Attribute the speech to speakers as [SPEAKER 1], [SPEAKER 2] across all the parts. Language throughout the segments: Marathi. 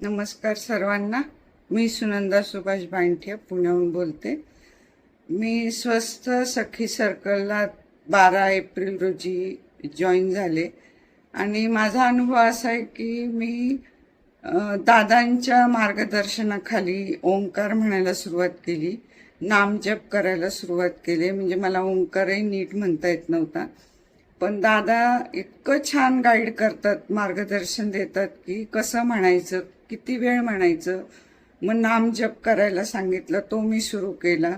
[SPEAKER 1] नमस्कार सर्वांना. मी सुनंदा सुभाष बांठे पुण्याहून बोलते. मी स्वस्थ सखी सर्कलला 12 एप्रिल रोजी जॉईन झाले आणि माझा अनुभव असा आहे की मी दादांच्या मार्गदर्शनाखाली ओंकार म्हणायला सुरुवात केली, नामजप करायला सुरुवात केली. म्हणजे मला ओंकारही नीट म्हणता येत नव्हता, पण दादा इतकं छान गाईड करतात, मार्गदर्शन देतात की कसं म्हणायचं, किती वेळ म्हणायचं. मग नामजप करायला सांगितलं, तो मी सुरू केला.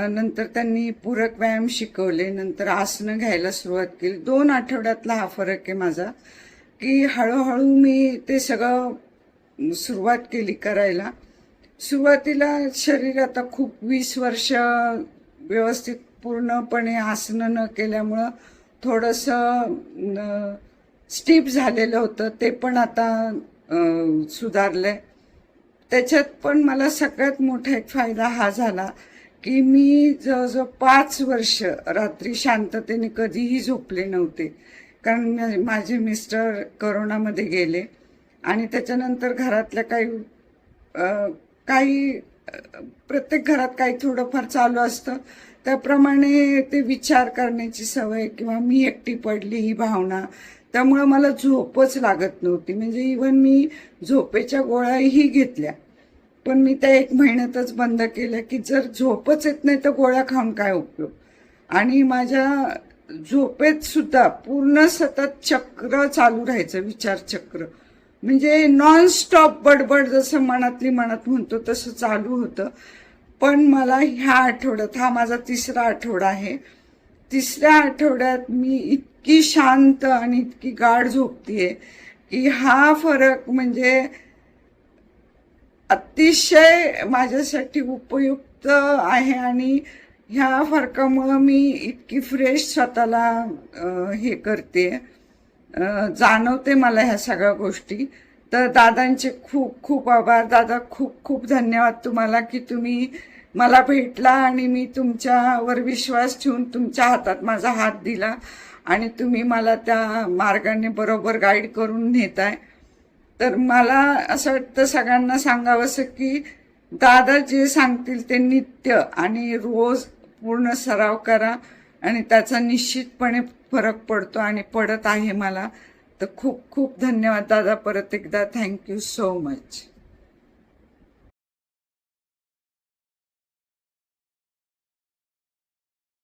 [SPEAKER 1] नंतर त्यांनी पूरक व्यायाम शिकवले, नंतर आसनं घ्यायला सुरुवात केली. 2 आठवड्यातला हा फरक आहे माझा, की हळूहळू मी ते सगळं सुरुवात केली करायला. सुरुवातीला शरीर आता खूप 20 वर्ष व्यवस्थित पूर्णपणे आसनं न केल्यामुळं थोडंसं स्टिफ झालेलं होतं, ते पण आता सुधारलंय. त्याच्यात पण मला सगळ्यात मोठा एक फायदा हा झाला की मी जवळजवळ 5 वर्ष रात्री शांततेने कधीही झोपले नव्हते. कारण माझे मिस्टर करोनामध्ये गेले आणि त्याच्यानंतर घरातल्या काही प्रत्येक घरात काही थोडंफार चालू असतं, त्याप्रमाणे ते विचार करण्याची सवय किंवा मी एकटी पडली ही भावना, त्यामुळे मला झोपच लागत नव्हती. म्हणजे इव्हन मी झोपेच्या गोळ्याही घेतल्या, पण मी त्या 1 महिन्यातच बंद केल्या की जर झोपच येत नाही तर गोळ्या खाऊन काय उपयोग. आणि माझ्या झोपेत सुद्धा पूर्ण सतत चक्र चालू राहायचं, विचार चक्र. म्हणजे नॉन स्टॉप बडबड, जसं मनातली मनात म्हणतो तसं चालू होतं. पण मला ह्या आठवड्यात, हा माझा 3रा आठवडा आहे, 3ऱ्या आठवड्यात मी इतकी शांत आणि इतकी गाढ झोपतीये की हा फरक म्हणजे अतिशय माझ्यासाठी उपयुक्त आहे. आणि ह्या फरकामुळं मी इतकी फ्रेश स्वतःला हे करते, जाणवते मला ह्या सगळ्या गोष्टी. तर दादांचे खूप खूप आभार. दादा, खूप खूप धन्यवाद तुम्हाला की तुम्ही मला भेटला आणि मी तुमच्यावर विश्वास ठेवून तुमच्या हातात माझा हात दिला आणि तुम्ही मला त्या मार्गाने बरोबर गाईड करून नेताय. तर मला असं वाटतं सगळ्यांना सांगावंसं की दादा जे सांगतील ते नित्य आणि रोज पूर्ण सराव करा आणि त्याचा निश्चितपणे फरक पडतो आणि पडत आहे मला. तर खूप खूप धन्यवाद दादा, परत एकदा थँक्यू सो मच.